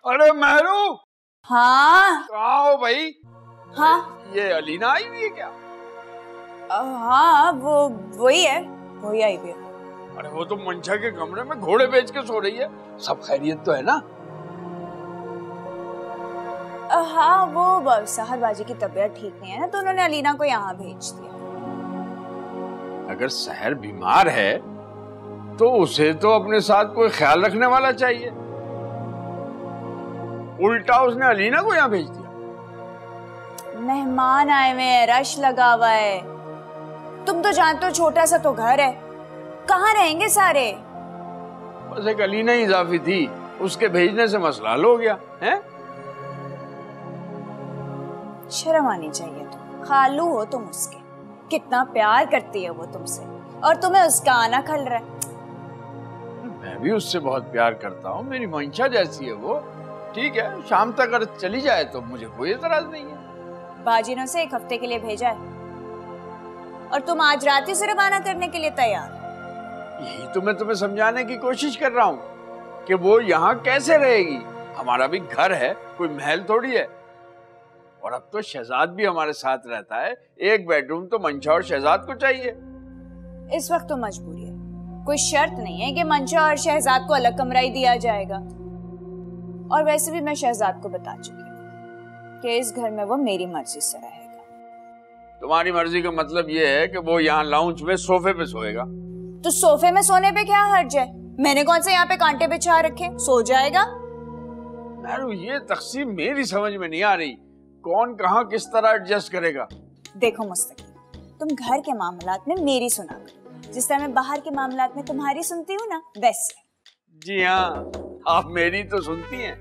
अरे महरू। हाँ कहाँ हो भाई? हाँ ये अलीना आई हुई है क्या? हाँ वही है, वही आई हुई है। अरे वो तो मंशा के कमरे में घोड़े बेच के सो रही है। सब खैरियत तो है ना? हाँ वो सहर बाजी की तबीयत ठीक नहीं है ना, तो उन्होंने अलीना को यहाँ भेज दिया। अगर सहर बीमार है तो उसे तो अपने साथ कोई ख्याल रखने वाला चाहिए। उल्टा उसने अलीना को यहाँ भेज दिया। मेहमान आए हुए हैं, रश लगा हुआ है। तुम तो जानते हो छोटा सा तो घर है, कहाँ रहेंगे सारे। बस एक अलीना ही इजाफी थी, उसके भेजने से मसला हल हो गया है। शर्म आनी चाहिए, तुम खालू हो तुम उसके, कितना प्यार करती है वो तुमसे और तुम्हें उसका आना खल रहा है। मैं भी उससे बहुत प्यार करता हूँ, मेरी मंशा जैसी है वो। ठीक है, शाम तक अगर चली जाए तो मुझे कोई एतराज नहीं है। बाजी ने उसे 1 हफ्ते के लिए भेजा है और तुम आज रात ही से रवाना करने के लिए तैयार। यही तो मैं तुम्हें समझाने की कोशिश कर रहा हूँ कि वो यहाँ कैसे रहेगी। हमारा भी घर है, कोई महल थोड़ी है। और अब तो शहजाद भी हमारे साथ रहता है, एक बेडरूम तो मंशा और शहजाद को चाहिए। इस वक्त तो मजबूरी है, कोई शर्त नहीं है कि मंशा और शहजाद को अलग कमरा ही दिया जाएगा। और वैसे भी मैं शहजाद को बता चुकी हूँ कि इस घर में वो मेरी मर्जी से रहेगा। तुम्हारी मर्जी का मतलब ये है कि वो यहाँ लाउंज में सोफे पे सोएगा? तो सोफे में सोने पे क्या हर्ज है? मैंने कौन से यहाँ पे कांटे बिछा रखे, सो जाएगा। ये तकसीम मेरी समझ में नहीं आ रही, कौन कहाँ किस तरह एडजस्ट करेगा। देखो मुस्तकीम, तुम घर के मामलात में मेरी सुना करो, जिस तरह मैं बाहर के मामलात में तुम्हारी सुनती हूँ ना, वैसे। जी हाँ, आप मेरी तो सुनती हैं।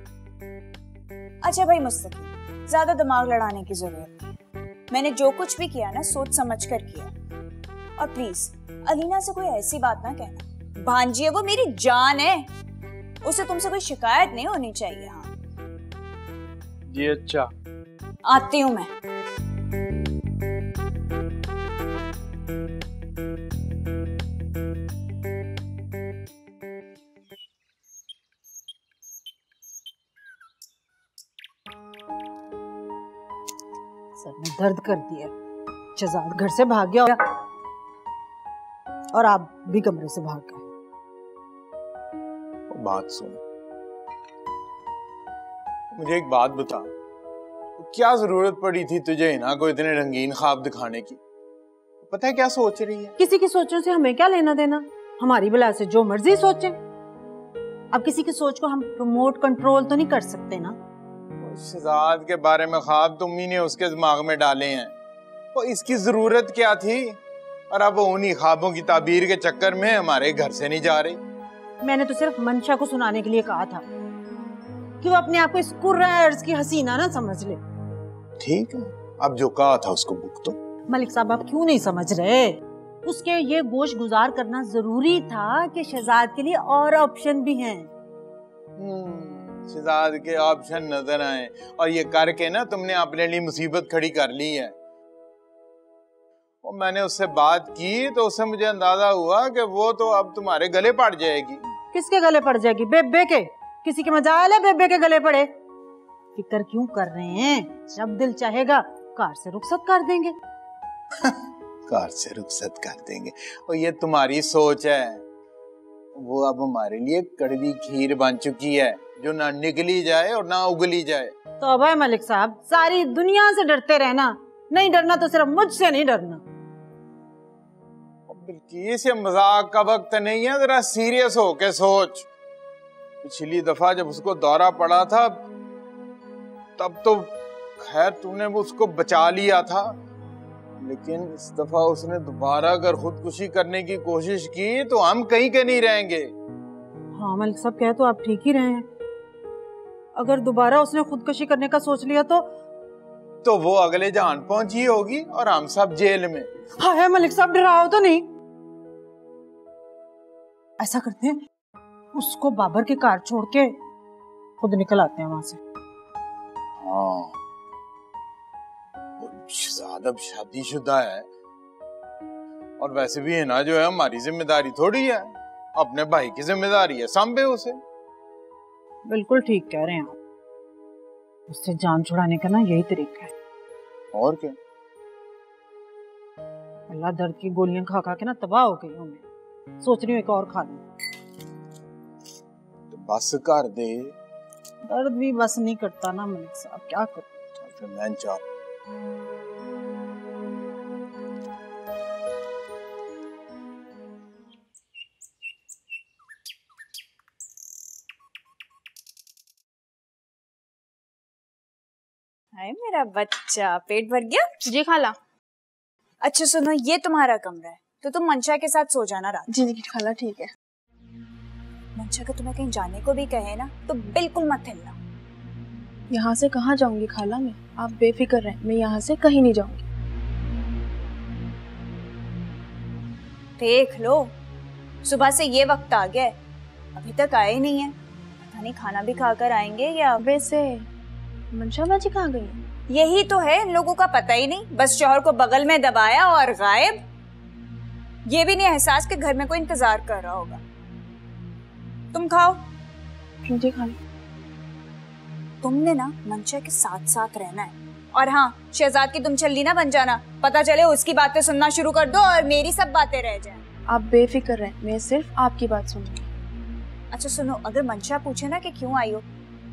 अच्छा भाई मुस्तकीम, ज्यादा दिमाग लड़ाने की जरूरत नहीं। मैंने जो कुछ भी किया ना, सोच समझ कर किया। और प्लीज अलीना से कोई ऐसी बात ना कहना, भांजी है वो, मेरी जान है, उसे तुमसे कोई शिकायत नहीं होनी चाहिए। हाँ जी अच्छा, आती हूँ मैं। सर ने दर्द कर दिया, शहजाद घर से भाग गया और आप भी कमरे से भाग गए। बात सुन, मुझे एक बात बता, क्या जरूरत पड़ी थी तुझे हिना को इतने रंगीन ख्वाब दिखाने की? पता है क्या सोच रही है? किसी की सोचों से हमें क्या लेना देना, हमारी बला से जो मर्जी सोचे। अब किसी की सोच को हम प्रमोट कंट्रोल तो नहीं कर सकते ना। शहजाद के बारे में ख्वाब तुम ही ने उसके दिमाग में डाले हैं, तो इसकी जरूरत क्या थी? और अब उन्हीं ख्वाबों की ताबीर के चक्कर में हमारे घर से नहीं जा रही। मैंने तो सिर्फ मंशा को सुनाने के लिए कहा था कि वो अपने आप को इस कुर्रा-ए-अर्ज़ की हसीना ना समझ ले। ठीक है, अब जो कहा था उसको भुगतो। मलिक साहब आप क्यों नहीं समझ रहे? उसके ये गोश गुजार करना जरूरी था कि शहजाद के लिए और ऑप्शन भी हैं। शहजाद के ऑप्शन नजर आए और ये करके ना तुमने अपने लिए मुसीबत खड़ी कर ली है। और मैंने उससे बात की तो उससे मुझे अंदाजा हुआ कि वो तो अब तुम्हारे गले पड़ जाएगी। किसके गले पड़ जाएगी? बेबे के? किसी के मजाल है बेबे के गले पड़े? फिक्र क्यों कर रहे हैं? जब दिल चाहेगा कार से रुखसत कर देंगे। कार से रुखसत कर देंगे, और ये तुम्हारी सोच है। वो अब हमारे लिए कड़वी खीर बन चुकी है, जो ना निकली जाए और ना उगली जाए। तो भाई मलिक साहब, सारी दुनिया से डरते रहना, नहीं डरना तो सिर्फ मुझसे नहीं डरना। बिल्किस ये मजाक का वक्त नहीं है, जरा सीरियस होके सोच। पिछली दफा जब उसको दौरा पड़ा था तब तो खैर तूने वो उसको बचा लिया था, लेकिन इस दफा उसने दोबारा अगर खुदकुशी करने की कोशिश की तो हम कहीं के नहीं रहेंगे। हाँ मलिक साहब, कह तो आप ठीक ही रहे हैं। अगर दोबारा उसने खुदकुशी करने का सोच लिया तो वो अगले जहान पहुंची होगी और हम सब जेल में। हाँ है मलिक साहब, डराओ तो नहीं। ऐसा करते हैं, उसको बाबर की कार छोड़ के खुद निकल आते हैं वहां से। हाँ, वो शहजाद अब शादीशुदा है और वैसे भी है ना, जो है हमारी जिम्मेदारी थोड़ी है, अपने भाई की जिम्मेदारी है, सांभे उसे। बिल्कुल ठीक कह रहे हैं आप, उससे जान छुड़ाने का ना यही तरीका है। और क्या, अल्लाह दर्द की गोलियां खा खा के ना तबाह हो गई हूं मैं। सोच रही हूँ एक और खा लूं। तो बस कर दे। दर्द भी बस नहीं करता ना मलिक साहब, क्या करूं। फिर मैं चाह हाय मेरा बच्चा, पेट भर गया? जी खाला। अच्छा सुनो, ये तुम्हारा कमरा है तो तुम मंशा के साथ सो जाना रात। जी खाला ठीक है। मंशा का तुम्हें कहीं जाने को भी कहे ना तो बिल्कुल मत हिलना। यहाँ से कहाँ जाऊंगी खाला मैं, आप बेफिक्र रहें, मैं यहाँ से कहीं नहीं जाऊंगी। देख लो, सुबह से ये वक्त आ गया है, अभी तक आए ही नहीं है। पता नहीं खाना भी खाकर आएंगे या। वैसे मंशा बाजी कहाँ गई है? यही तो है, इन लोगों का पता ही नहीं, बस शौहर को बगल में दबाया और गायब। ये भी नहीं एहसास कि घर में कोई इंतजार कर रहा होगा। तुम खाओ। जी खाला। तुमने ना मंशा के साथ साथ रहना है, और हाँ, शहजाद की तुम छल्ली ना बन जाना, पता चले उसकी बातें सुनना शुरू कर दो और मेरी सब बातें रह जाएं। आप बेफिक्र रहें, मैं सिर्फ आपकी बात सुनूंगी। अच्छा सुनो, अगर मंशा पूछे ना कि क्यों आई हो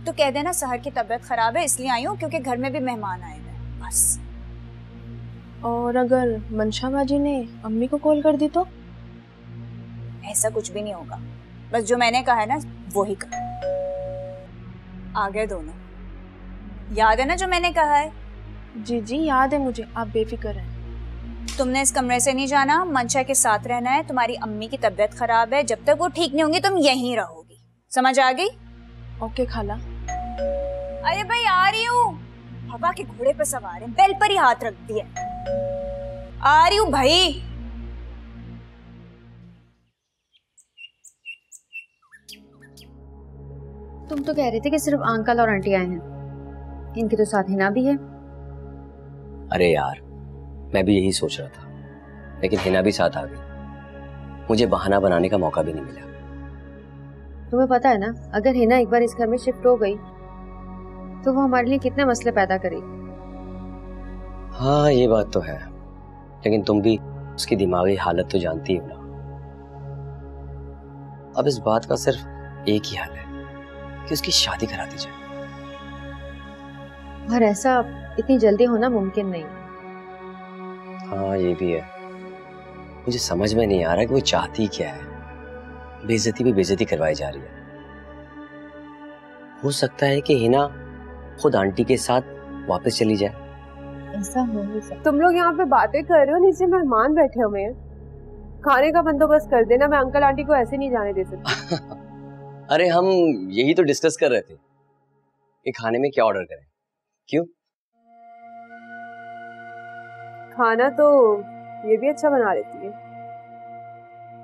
तो कह देना सहर की तबीयत खराब है इसलिए आई हूँ, क्योंकि घर में भी मेहमान आए हैं, बस। और अगर मंशा बाजी ने अम्मी को कॉल कर दी तो? ऐसा कुछ भी नहीं होगा, बस जो मैंने कहा है ना वो ही करो। आ गए दोनों, याद है ना जो मैंने कहा है? जी याद है मुझे, आप बेफिक्र रहें। तुमने इस कमरे से नहीं जाना, मंशा के साथ रहना है। तुम्हारी अम्मी की तबीयत खराब है, जब तक वो ठीक नहीं होंगी तुम यहीं रहोगी, समझ आ गई? ओके खाला। अरे भाई आ रही हूँ, हवा के घोड़े पर सवार है, बेल पर ही हाथ रख दिया। आ रही हूँ भाई। तुम तो कह रहे थे कि सिर्फ अंकल और आंटी आए हैं, इनके तो साथ हिना भी है। अरे यार, मैं भी यही सोच रहा था, लेकिन हिना भी साथ आ गई। मुझे बहाना बनाने का मौका भी नहीं मिला। तुम्हें पता है ना, अगर हिना एक बार इस घर में शिफ्ट हो गई तो वो हमारे लिए कितने मसले पैदा करेगी। हाँ ये बात तो है, लेकिन तुम भी उसकी दिमागी हालत तो जानती हो ना। अब इस बात का सिर्फ एक ही हल है कि उसकी शादी करा दी जाए। और ऐसा इतनी जल्दी होना मुमकिन नहीं। हाँ ये भी है, मुझे समझ में नहीं आ रहा कि वो चाहती क्या है। बेइज्जती पे बेइज्जती करवाई जा रही है। हो सकता है कि हिना खुद आंटी के साथ वापस चली जाए। ऐसा हो नहीं सकता। तुम लोग यहाँ पे बातें कर रहे हो, नीचे मेहमान बैठे हुए हैं, खाने का बंदोबस्त कर देना, मैं अंकल आंटी को ऐसे नहीं जाने दे सकती। अरे हम यही तो डिस्कस कर रहे थे कि खाने में क्या ऑर्डर करें। क्यों? खाना तो ये भी अच्छा बना लेती है।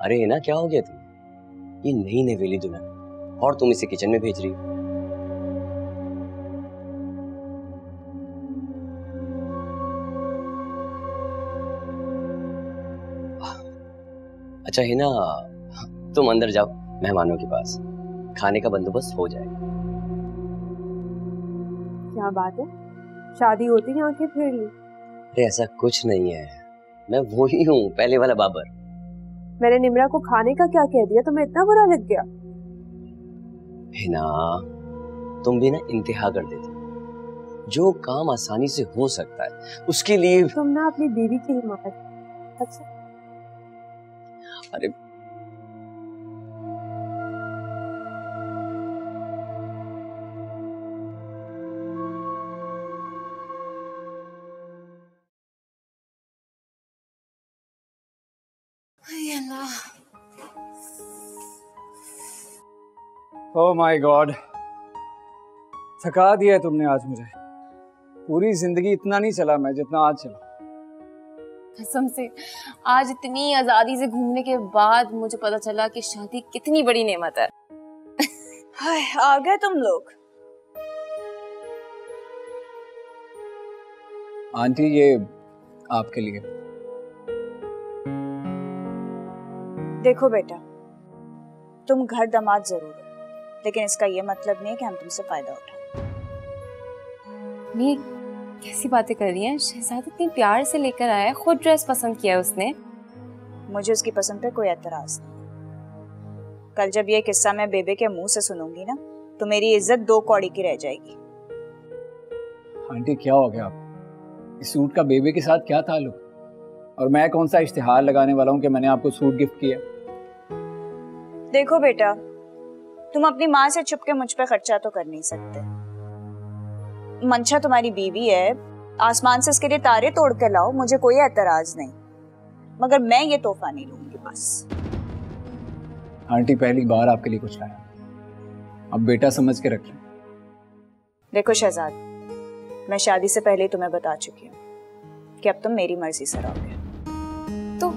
अरे हिना क्या हो गया तुम? ये नई नवेली दुल्हन और तुम इसे किचन में भेज रही हो। अच्छा हिना, तुम अंदर जाओ, मेहमानों के पास खाने का बंदोबस्त हो जाएगा। क्या बात है, शादी होती है आंखें फेर ली। अरे ऐसा कुछ नहीं है, मैं वो ही हूँ, पहले वाला बाबर। मैंने निम्रा को खाने का क्या कह दिया, तुम्हें इतना बुरा लग गया? हिना, तुम भी ना इंतहा कर देती। जो काम आसानी से हो सकता है उसके लिए तुम ना अपनी बीवी की हिमायत। अच्छा अरे अल्लाह। ओह माय गॉड, थका दिया है तुमने आज मुझे। पूरी जिंदगी इतना नहीं चला मैं जितना आज चला। कसम से आज इतनी आजादी से घूमने के बाद मुझे पता चला कि शादी कितनी बड़ी नेमत है। हाय, आ गए तुम लोग। आंटी ये आपके लिए। देखो बेटा, तुम घर दामाद जरूर हो, लेकिन इसका ये मतलब नहीं है कि हम तुमसे फायदा उठाएं। नहीं, कैसी बातें कर रही हैं? शहजाद इतनी प्यार से लेकर आया है, खुद ड्रेस पसंद किया है उसने। मुझे उसकी पसंद पे कोई एतराज नहीं। कल जब ये किस्सा मैं बेबे के मुंह से सुनूंगी ना, तो मेरी इज्जत 2 कौड़ी की रह जाएगी। आंटी क्या हो गया आपको? इस सूट का बेबे के साथ क्या ताल्लुक? और मैं कौन सा इश्तिहार लगाने वाला हूँ कि मैंने आपको सूट गिफ्ट किया? देखो बेटा, तुम अपनी माँ से छुप के मुझ पे खर्चा तो कर नहीं सकते। मंशा तुम्हारी बीवी है, आसमान से उसके लिए तारे तोड़ के लाओ, मुझे कोई एतराज नहीं, मगर मैं ये तोहफा नहीं लूंगी बस। आंटी पहली बार आपके लिए कुछ लाया, अब बेटा समझ के रख लें। देखो शहजाद, मैं शादी से पहले ही तुम्हें बता चुकी हूँ कि अब तुम मेरी मर्जी से रहोगे। तो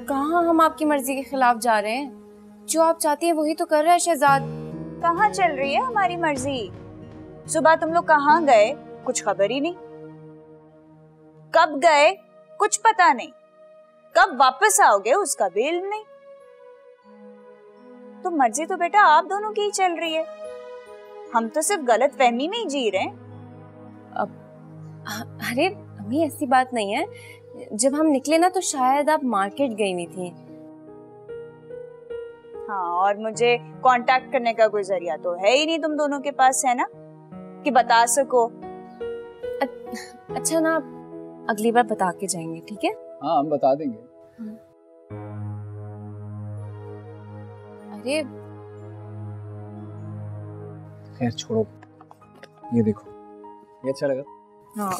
कहाँ हम आपकी मर्जी के खिलाफ जा रहे हैं? जो आप चाहती हैं वही तो कर रहा है शहजाद। कहाँ चल रही है हमारी मर्जी? सुबह तुम लोग कहाँ गए, कुछ खबर ही नहीं। कब गए कुछ पता नहीं, कब वापस आओगे उसका भी इल्म नहीं। तो मर्जी तो बेटा आप दोनों की ही चल रही है, हम तो सिर्फ गलत फहमी में ही जी रहे हैं। अरे अम्मी ऐसी बात नहीं है, जब हम निकले ना तो शायद आप मार्केट गई नहीं थी। हाँ, और मुझे कांटेक्ट करने का कोई जरिया तो है ही नहीं तुम दोनों के पास, है ना, कि बता सको। अच्छा ना, अगली बार बता के जाएंगे, ठीक है? हाँ हम बता देंगे। अरे खैर छोड़ो, ये देखो, ये अच्छा लगा? हाँ।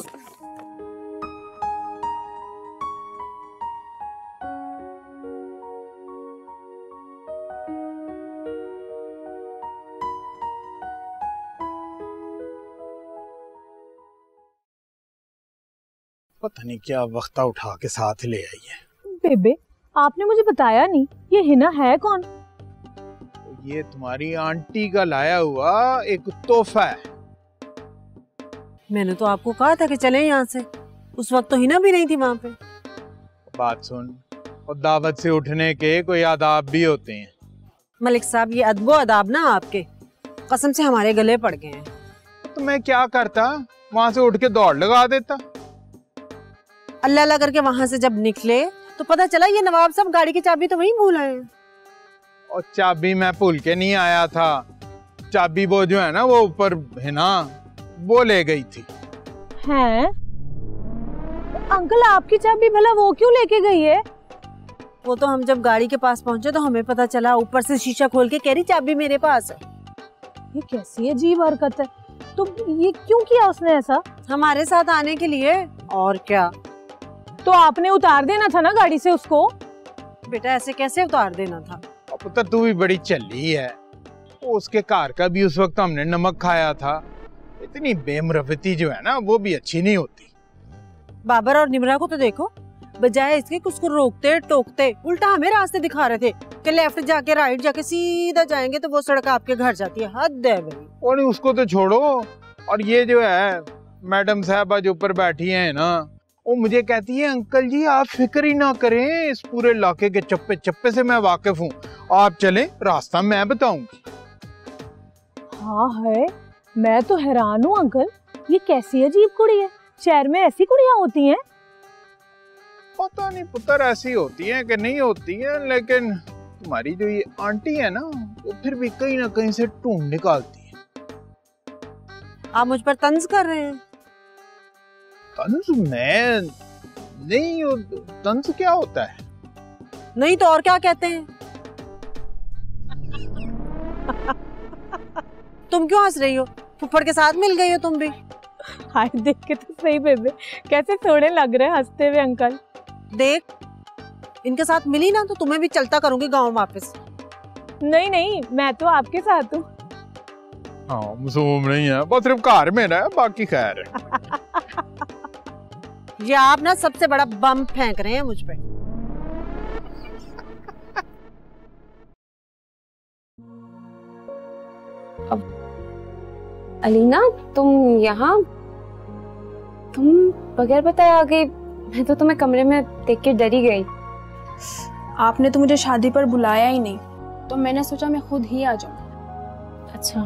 पता नहीं क्या वक्ता उठा के साथ ले आई है। बेबे, आपने मुझे बताया नहीं, ये हिना है कौन? ये तुम्हारी आंटी का लाया हुआ एक तोहफा है। मैंने तो आपको कहा था कि चलें यहाँ से, उस वक्त तो हिना भी नहीं थी वहाँ पे। बात सुन, और दावत से उठने के कोई आदाब भी होते हैं। मलिक साहब, ये अदबो अदाब ना आपके कसम से हमारे गले पड़ गए हैं। तो मैं क्या करता, वहाँ से उठ के दौड़ लगा देता। अल्लाह अल्लाह करके वहाँ से जब निकले तो पता चला ये नवाब साहब गाड़ी की चाबी तो वहीं भूल आए। और चाबी मैं भूल के नहीं आया था, चाबी वो जो है ना वो ऊपर है ना, वो ले गई थी। हैं? अंकल आपकी चाबी भला वो क्यों लेके गई है? वो तो हम जब गाड़ी के पास पहुंचे तो हमें पता चला, ऊपर से शीशा खोल के कह रही चाबी मेरे पास है। ये कैसी अजीब हरकत है। तो ये क्यों किया उसने ऐसा? हमारे साथ आने के लिए, और क्या। तो आपने उतार देना था ना गाड़ी से उसको। बेटा ऐसे कैसे उतार देना था? पुत्र तू भी बड़ी चली है, उसके कार का भी उस वक्त हमने नमक खाया था। इतनी बेमरफती जो है ना वो भी अच्छी नहीं होती। बाबर और निमरा को तो देखो, बजाय इसके कि उसको रोकते टोकते उल्टा हमें रास्ते दिखा रहे थे कि लेफ्ट जाके राइट जाके सीधा जाएंगे तो वो सड़क आपके घर जाती है। हद है भाई। और उसको तो छोड़ो, और ये जो है मैडम साहबा जो ऊपर बैठी है ना, वो मुझे कहती है अंकल जी आप फिक्र ही ना करें, इस पूरे इलाके के चप्पे चप्पे से मैं वाकिफ हूँ, आप चलें रास्ता मैं बताऊंगी। हाँ है, मैं तो हैरान हूँ अंकल, ये कैसी अजीब कुड़ी है। शहर में ऐसी कुड़ियाँ होती हैं? पता नहीं पुत्र ऐसी होती हैं कि नहीं होती हैं, लेकिन तुम्हारी जो ये आंटी है ना वो फिर भी कहीं ना कहीं से ढूंढ निकालती है। आप मुझ पर तंज कर रहे हैं? तंज मैं नहीं, तंज क्या होता है? नहीं तो और क्या कहते हैं? तुम क्यों हंस रही हो? फुफड़ के साथ मिल गई हो तुम भी। हाय देख के तो सही बेबे, कैसे थोड़े लग रहे हैं हंसते हुए अंकल। देख, इनके साथ मिली ना तो तुम्हें भी चलता करूंगी गाँव वापस। नहीं नहीं, मैं तो आपके साथ हूँ। हाँ मासूम नहीं है, बस सिर्फ घर में रहे, बाकी खैर है। ये आप ना सबसे बड़ा बम फेंक रहे हैं मुझ पे। अलीना तुम यहाँ, तुम बगैर बताए आ गई। मैं तो तुम्हें कमरे में देख के डर ही गई। आपने तो मुझे शादी पर बुलाया ही नहीं, तो मैंने सोचा मैं खुद ही आ जाऊँ। अच्छा,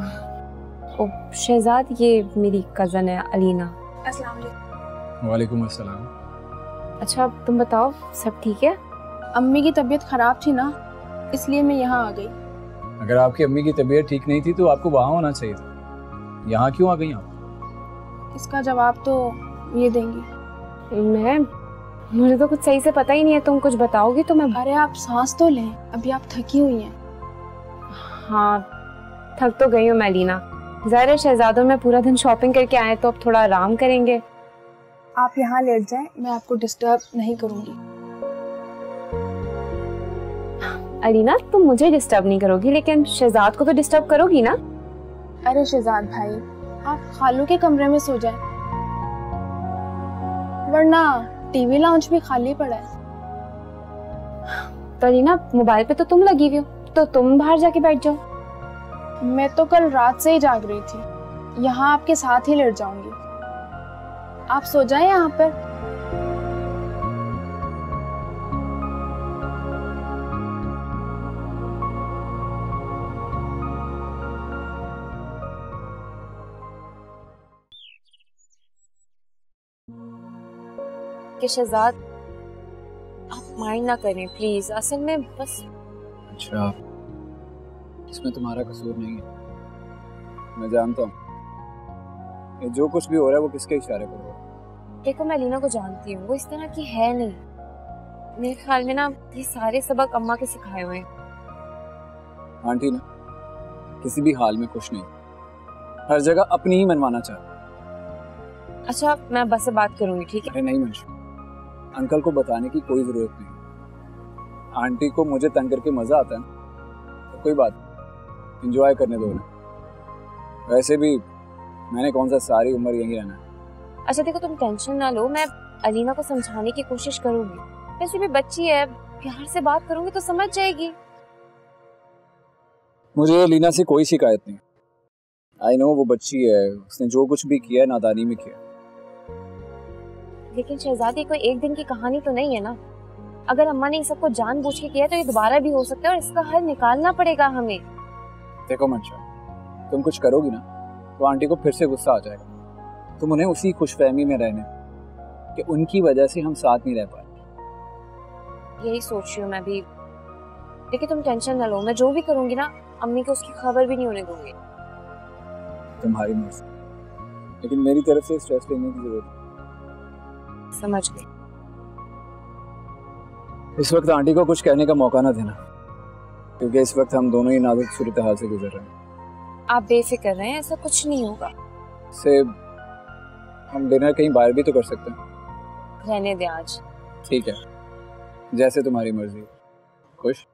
ओ शहजाद, ये मेरी कजन है अलीना। अस्सलाम वालेकुम। वालेकुम अस्सलाम। अच्छा तुम बताओ, सब ठीक है? अम्मी की तबीयत खराब थी ना, इसलिए मैं यहाँ आ गई। अगर आपकी अम्मी की तबीयत ठीक नहीं थी तो आपको वहाँ होना चाहिए था, यहाँ क्यों आ गई आप? इसका जवाब तो ये देंगी। मुझे तो कुछ सही से पता ही नहीं है, तुम कुछ बताओगी तो मैं। अरे आप सांस तो लें, अभी आप थकी हुई हैं। हाँ थक तो गई हूँ मैं अलीना। ज़ाहिर शहजादों में पूरा दिन शॉपिंग करके आए तो अब थोड़ा आराम करेंगे। आप यहाँ लेट जाएं, मैं आपको डिस्टर्ब नहीं करूँगी। अलीना तुम मुझे डिस्टर्ब नहीं करोगी, लेकिन शहजाद को तो डिस्टर्ब करोगी ना? अरे शहजाद भाई, आप खालू के कमरे में सो जाएं, वरना टीवी लाउंज भी खाली पड़ा है। तो अलीना मोबाइल पे तो तुम लगी हुई हो, तो तुम बाहर जाके बैठ जाओ। मैं तो कल रात से ही जाग रही थी, यहाँ आपके साथ ही लेट जाऊंगी। आप सो जाएं यहाँ पर। कि शहजाद आप माइंड ना करें प्लीज, असल में बस। अच्छा, इसमें तुम्हारा कसूर नहीं है, मैं जानता हूँ ये जो कुछ भी हो रहा है वो किसके इशारे पर हो रहा है। देखो मैं अलीना को जानती हूँ, वो इस तरह की है नहीं। मेरे ख्याल में ना ये सारे सबक अम्मा के सिखाए हुए हैं। आंटी ना किसी भी हाल में खुश नहीं, हर जगह अपनी ही मनवाना चाहती। अच्छा मैं बस से बात करूंगी, ठीक है? अरे नहीं मंशू, अंकल को बताने की कोई जरूरत नहीं। आंटी को मुझे तंग करके मजा आता है ना, तो कोई बात, एंजॉय करने दो ना। वैसे भी मैंने कौन सा सारी उम्र यहीं रहना है। अच्छा देखो तुम टेंशन ना लो, मैं अलीना को समझाने की कोशिश करूंगी। वैसे भी बच्ची है, प्यार से बात करूंगी तो समझ जाएगी। मुझे अलीना से कोई शिकायत नहीं। आई नो वो बच्ची है, उसने जो कुछ भी किया है नादानी में किया। लेकिन शहजादी कोई एक दिन की कहानी तो नहीं है ना। अगर अम्मा ने सबको जानबूझ के किया तो ये दोबारा भी हो सकता है, और इसका हल निकालना पड़ेगा हमें। देखो मंशा, तुम कुछ करोगी ना तो आंटी को फिर से गुस्सा आ जाएगा। तुम उन्हें उसी खुशफहमी में रहने कि उनकी वजह से हम साथ नहीं रह पाए। यही सोच रही हूँ मैं भी। लेकिन तुम टेंशन ना लो, मैं जो भी करूंगी ना अम्मी को उसकी खबर भी नहीं होने दूंगी। तुम्हारी मर्जी, लेकिन मेरी तरफ से स्ट्रेस लेने की जरूरत है। समझ गई। इस वक्त आंटी को कुछ कहने का मौका ना देना, क्योंकि इस वक्त हम दोनों ही नाजुक सूरत हाल से गुजर रहे हैं। आप बेफिक्र रहें, ऐसा कुछ नहीं होगा। से हम डिनर कहीं बाहर भी तो कर सकते हैं। रहने दे आज। ठीक है, जैसे तुम्हारी मर्जी। खुश?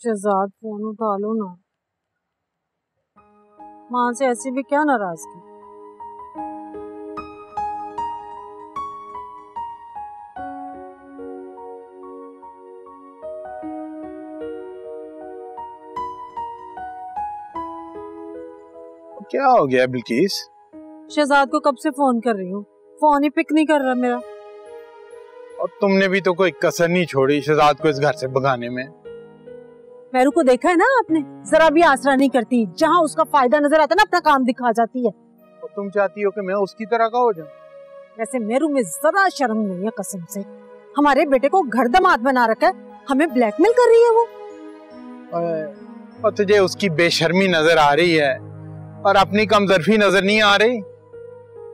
शहजाद फोन उठा लो ना, माँ से ऐसी भी क्या नाराजगी। क्या हो गया बिल्किस? शहजाद को कब से फोन कर रही हूँ, फोन ही पिक नहीं कर रहा मेरा। और तुमने भी तो कोई कसर नहीं छोड़ी शहजाद को इस घर से भगाने में। मेरू को देखा है ना आपने, जरा भी आसरा नहीं करती, जहाँ उसका फायदा नजर आता है ना अपना काम दिखा जाती है। और तुम चाहती हो कि मैं उसकी तरह का हो जाऊं? वैसे मेरू में जरा शर्म नहीं है कसम से। हमारे बेटे को घर दामाद बना रखा है, हमें ब्लैकमेल कर रही है वो। और तुझे उसकी बेशर्मी नजर आ रही है और अपनी कमजोरी नजर नहीं आ रही?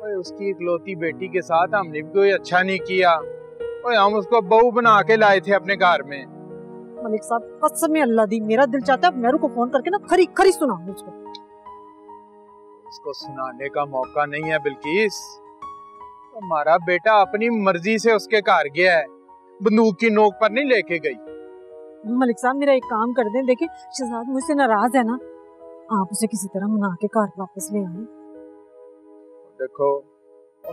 ओए उसकी इकलौती बेटी के साथ हमने भी कोई अच्छा नहीं किया। ओए हम उसको बहू बना के लाए थे अपने घर में। मलिक साहब कसम में अल्लाह दी, मेरा दिल चाहता है मेरू को फोन करके ना खरी खरी सुनाऊं उसको। उसको सुनाने का मौका नहीं है बिल्किस। हमारा बेटा अपनी मर्जी से उसके घर गया है, बंदूक की नोक पर नहीं लेके गई। मलिक साहब मेरा एक काम कर दें, देखिए शहजाद मुझसे नाराज है ना, आप उसे किसी तरह मना के घर वापस ले आए। देखो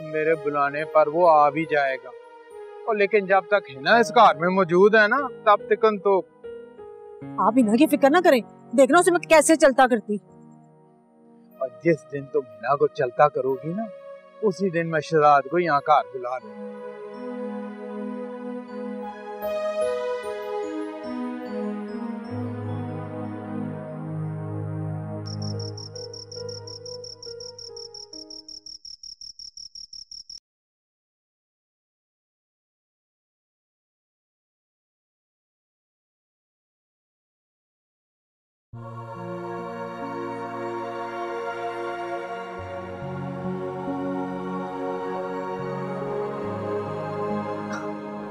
मेरे बुलाने पर वो आ भी जाएगा, और लेकिन जब तक है ना इस घर में मौजूद है ना, तब तक तो आप हिना की फिक्र ना करें, देखना उसे मैं कैसे चलता करती। और जिस दिन तुम हिना को चलता करोगी ना, उसी दिन मैं शहजाद को यहाँ घर बुला लूंगा।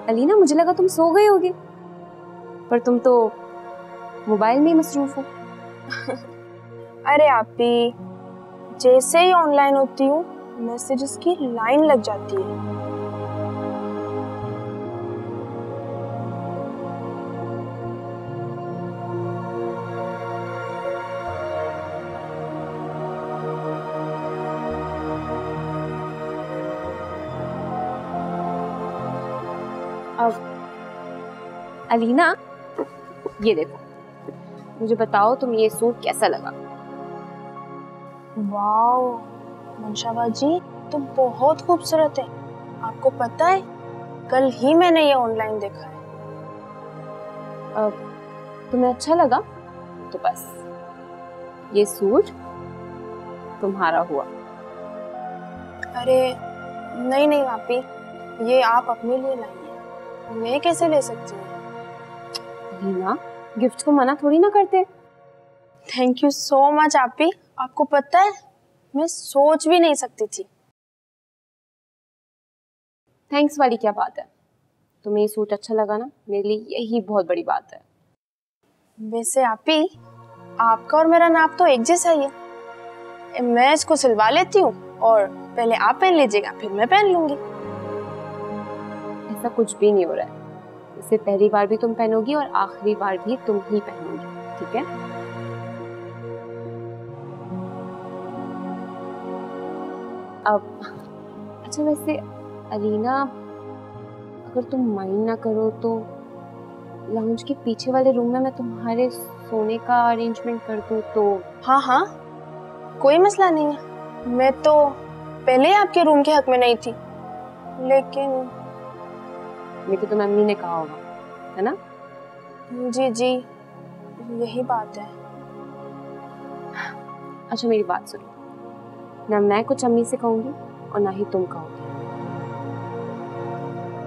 अलीना, मुझे लगा तुम सो गई होगी, पर तुम तो मोबाइल में ही मसरूफ हो। अरे आपी, जैसे ही ऑनलाइन होती हूँ मैसेजेस की लाइन लग जाती है। अब अलीना, ये देखो, मुझे बताओ तुम ये सूट कैसा लगा? वाओ मंशाबा जी, तो बहुत खूबसूरत है। आपको पता है कल ही मैंने ये ऑनलाइन देखा है। अब तुम्हें अच्छा लगा तो बस ये सूट तुम्हारा हुआ। अरे नहीं नहीं आपी, ये आप अपने लिए लाई है, मैं कैसे ले सकती हूँ? रीना, गिफ्ट को मना थोड़ी ना करते। थैंक यू सो मच आपी। आपको पता है मैं सोच भी नहीं सकती थी। थैंक्स वाली क्या बात है? तुम्हें ये सूट अच्छा लगा ना, मेरे लिए यही बहुत बड़ी बात है। वैसे आपी, आपका और मेरा नाप तो एक जैसा ही है। मैं इसको सिलवा लेती हूँ और पहले आप पहन लीजिएगा, फिर मैं पहन लूंगी। ऐसा कुछ भी नहीं हो रहा है। इसे पहली बार भी तुम पहनोगी और आखिरी बार भी तुम ही पहनोगी, ठीक है? अब अच्छा, वैसे अलीना, अगर तुम माइंड ना करो तो लाउंज के पीछे वाले रूम में मैं तुम्हारे सोने का अरेंजमेंट कर दूं तो? हाँ हाँ, कोई मसला नहीं है। मैं तो पहले आपके रूम के हक में नहीं थी, लेकिन तुम्हें अम्मी ने कहा होगा, है ना? जी जी, यही बात है। अच्छा मेरी बात सुनो, ना मैं कुछ अम्मी से कहूंगी और ना ही तुम कहोगे।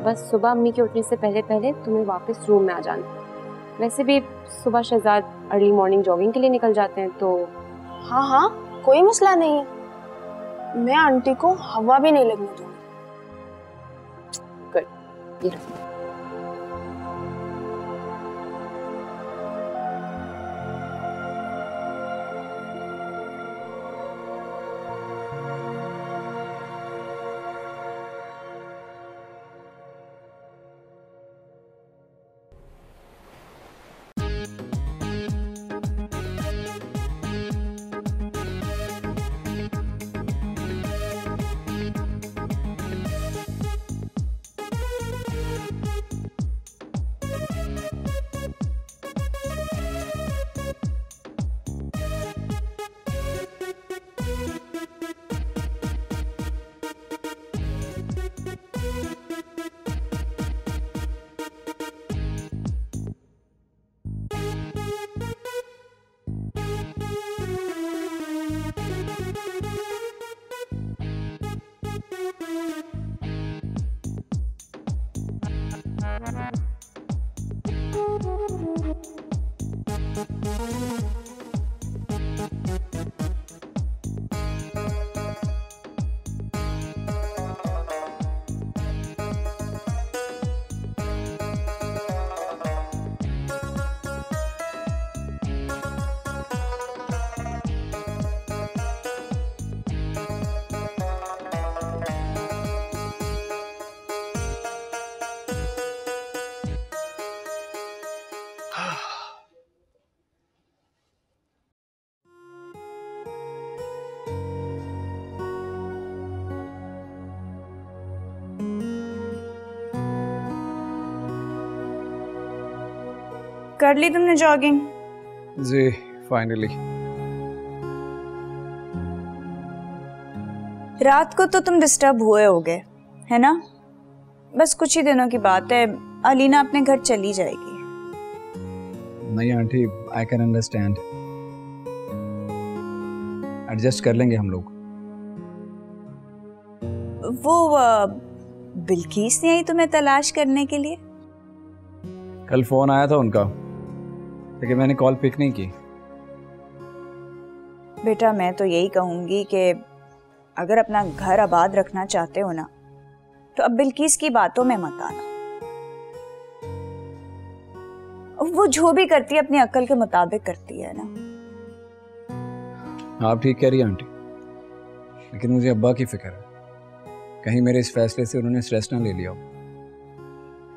बस सुबह अम्मी के उठने से पहले पहले तुम्हें वापस रूम में आ जाना। वैसे भी सुबह शहजाद अर्ली मॉर्निंग जॉगिंग के लिए निकल जाते हैं तो। हाँ हाँ, कोई मसला नहीं है। मैं आंटी को हवा भी नहीं लगने दूंगी। गुड, ये रखो। कर ली तुमने जॉगिंग? जी फाइनली। रात को तो तुम डिस्टर्ब हुए होगे, है ना? बस कुछ ही दिनों की बात है, अलीना अपने घर चली जाएगी। नहीं aunty, I can understand, adjust कर लेंगे हम लोग। वो बिल्किस नहीं आई तुम्हें तलाश करने के लिए? कल फोन आया था उनका, लेकिन मैंने कॉल पिक नहीं की। बेटा मैं तो यही कहूंगी कि अगर अपना घर आबाद रखना चाहते हो ना, तो अब बिल्किस की बातों में मत आना। वो जो भी करती है अपनी अक्ल के मुताबिक करती है ना। आप ठीक कह रही हैं आंटी, लेकिन मुझे अब्बा की फिक्र है, कहीं मेरे इस फैसले से उन्होंने स्ट्रेस ना ले लिया हो।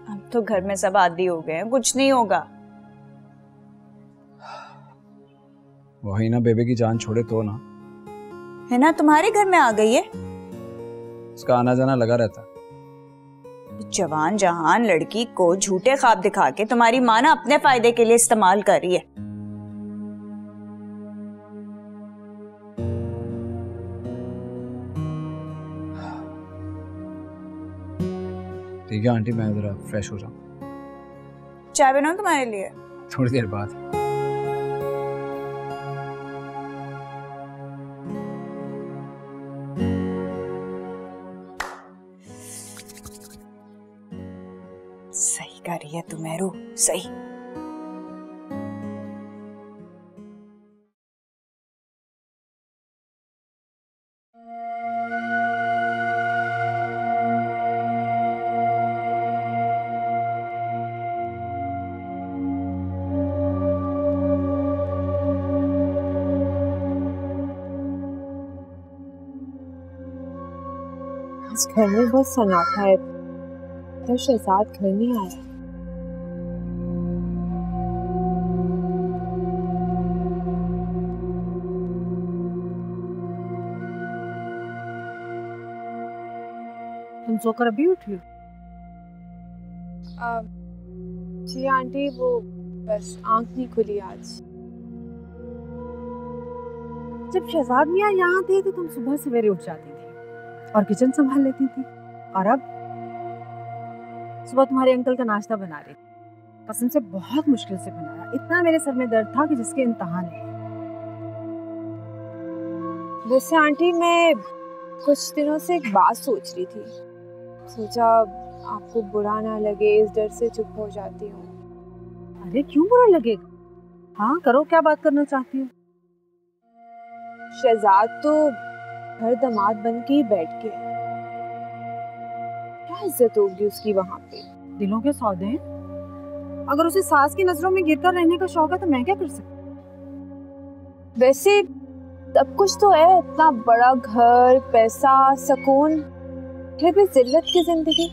अब तो घर में सब आदी हो गए हैं, कुछ नहीं होगा। वही ना बेबी की जान छोड़े तो ना। है ना, तुम्हारे घर में आ गई है। उसका आना जाना लगा रहता। जवान जहान लड़की को झूठे ख्वाब दिखा के तुम्हारी माँ ना अपने फायदे के लिए इस्तेमाल कर रही है। ठीक है आंटी, मैं जरा फ्रेश हो जाऊं। चाय बनाऊं तुम्हारे लिए? थोड़ी देर बाद। सही कर रही है तू मेरू, सही। इस घर में बहुत सन्नाटा है, तो शहजाद घर नहीं आया। तुम सोकर अभी उठी हो? जी आंटी, वो बस आंख नहीं खुली आज। जब शहजाद मियाँ यहाँ थे तो तुम सुबह सवेरे उठ जाती थी और किचन संभाल लेती थी, और अब सुबह तुम्हारे अंकल का नाश्ता बना रही थी। कसम से बहुत मुश्किल से बनाया, इतना मेरे सर में दर्द था कि जिसके इम्तिहान है। वैसे आंटी, मैं कुछ दिनों से एक बात सोच रही थी, सोचा आपको बुरा ना लगे, इस डर से चुप हो जाती हूँ। अरे क्यों बुरा लगेगा? हाँ करो, क्या बात करना चाहती हो? शहजाद तो घर दामाद बन के ही बैठ के, क्या इज्जत होगी उसकी वहां पे? दिलों के सौदे हैं। अगर उसे सास की नजरों में गिरकर रहने का शौक है तो मैं क्या कर सकती? वैसे सब कुछ तो है, इतना बड़ा घर, पैसा, सुकून, फिर भी जिल्लत की जिंदगी।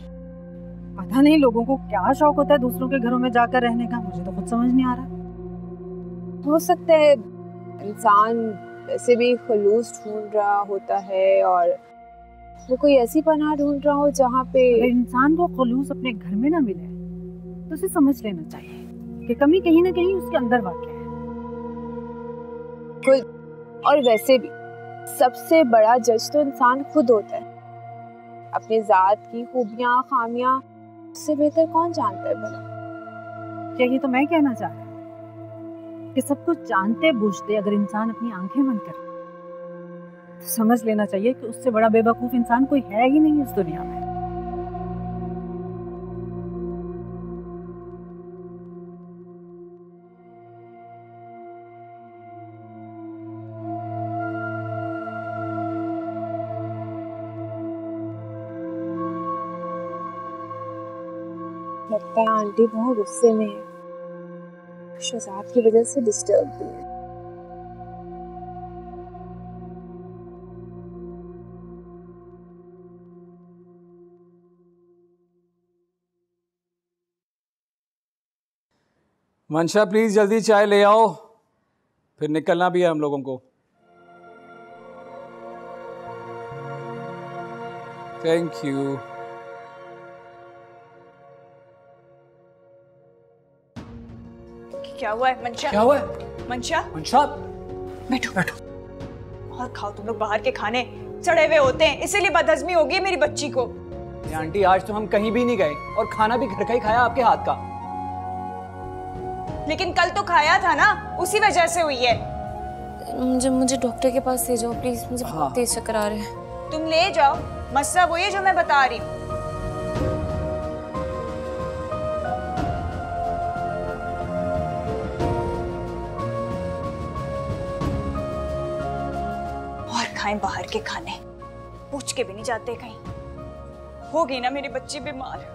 पता नहीं लोगों को क्या शौक होता है दूसरों के घरों में जाकर रहने का, मुझे तो खुद समझ नहीं आ रहा। हो सकता है इंसान वैसे भी खुलूस ढूंढ रहा होता है, और वो कोई ऐसी पनाह ढूंढ रहा हो जहाँ पे इंसान को खुलूस अपने घर में ना मिले तो उसे समझ लेना चाहिए कि कमी कहीं ना कहीं उसके अंदर वाक़ है। और वैसे भी सबसे बड़ा जज तो इंसान खुद होता है। अपनी जात की खूबियां खामियां उससे बेहतर कौन जानता है भला? यही तो मैं कहना चाह रही हूँ कि सब कुछ जानते बूझते अगर इंसान अपनी आंखें बंद करे तो समझ लेना चाहिए कि उससे बड़ा बेवकूफ इंसान कोई है ही नहीं इस दुनिया में। लगता है आंटी बहुत गुस्से में है, शहजाद की वजह से डिस्टर्ब भी है। मंशा प्लीज जल्दी चाय ले आओ, फिर निकलना भी है हम लोगों को। Thank you. क्या हुआ है मंशा? क्या हुआ है मंशा? मंशा बैठो बैठो और खाओ। तुम लोग बाहर के खाने सड़े हुए होते हैं, इसीलिए बदहजमी होगी है मेरी बच्ची को। आंटी आज तो हम कहीं भी नहीं गए और खाना भी घर का ही खाया आपके हाथ का। लेकिन कल तो खाया था ना, उसी वजह से हुई है। मुझे डॉक्टर के पास ले जाओ प्लीज, मुझे बहुत तेज चक्कर आ रहे हैं। तुम ले जाओ, मसला वही है जो मैं बता रही हूँ। और खाएं बाहर के खाने, पूछ के भी नहीं जाते कहीं। हो गई ना मेरी बच्ची बीमार।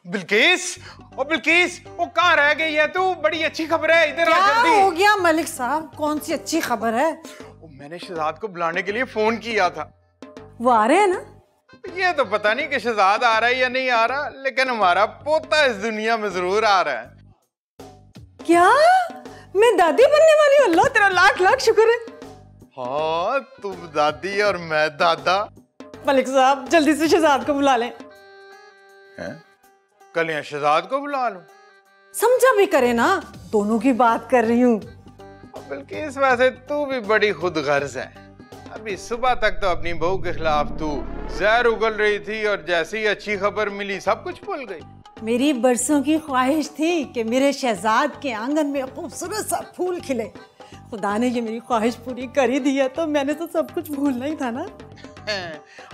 बिल्किस, ओ बिल्किस, वो कहाँ रह गई है तू? बड़ी अच्छी खबर है, इधर आ जल्दी। क्या हो गया मलिक साहब? कौन सी अच्छी खबर है? मैंने शहजाद को बुलाने के लिए फोन किया था। वो आ रहे हैं ना? ये तो पता नहीं कि शहजाद आ रहा है या नहीं आ रहा, लेकिन हमारा पोता इस दुनिया में जरूर आ रहा है। क्या मैं दादी बनने वाली हूँ? अल्लाह तेरा लाख लाख शुक्र है। हाँ, तुम दादी और मैं दादा। मलिक साहब जल्दी से शहजाद को बुला लें। हैं? कल यहाँ शहजाद को बुला लो। समझा भी करे ना, दोनों की बात कर रही हूँ। बल्कि इस वैसे तू भी बड़ी खुद गर्ज है। अभी सुबह तक तो अपनी बहू के खिलाफ तू जहर उगल रही थी और जैसे ही अच्छी खबर मिली सब कुछ भूल गई। मेरी बरसों की ख्वाहिश थी कि मेरे शहजाद के आंगन में खूबसूरत सा फूल खिले। खुदा ने ये मेरी ख्वाहिश पूरी कर ही दी है, तो मैंने तो सब कुछ भूलना ही था ना।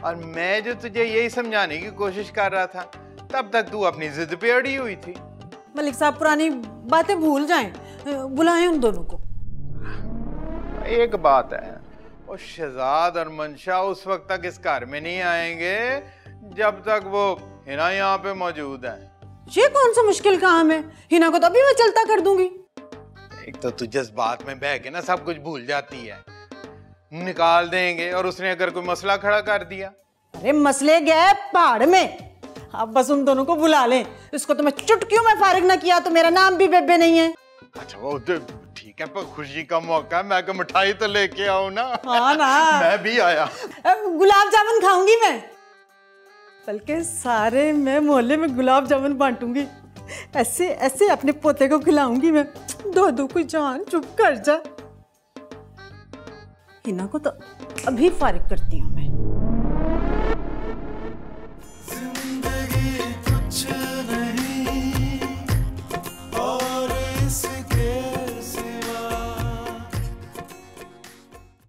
और मैं जो तुझे यही समझाने की कोशिश कर रहा था, तब तक तू अपनी जिद पे अड़ी हुई थी। मलिक साहब पुरानी बातें भूल जाएं, बुलाएं उन दोनों को। एक बात है, वो शहजाद और मंशा उस वक्त तक इस घर में नहीं आएंगे जब तक वो हिना यहाँ पे मौजूद है। ये कौन सा मुश्किल काम है? हिना को तो अभी मैं चलता कर दूंगी। एक तो तुझे इस बात में बह के ना सब कुछ भूल जाती है। निकाल देंगे और उसने अगर कोई मसला खड़ा कर दिया। अरे मसले गए पहाड़ में, आप बस उन दोनों को बुला लें। इसको तो मैं चुटकियों में फारिग ना किया तो मेरा नाम भी बेबे नहीं है। अच्छा वो तो ठीक है, पर खुशी का मौका है, मैं मिठाई तो लेके आऊं ना। हाँ ना, मैं भी आया। गुलाब जामुन खाऊंगी मैं, बल्कि सारे मैं मोहल्ले में गुलाब जामुन बांटूंगी। ऐसे ऐसे अपने पोते को खिलाऊंगी मैं। दो दो कोई जान, चुप कर जा। हिना को तो अभी फारिग करती हूँ।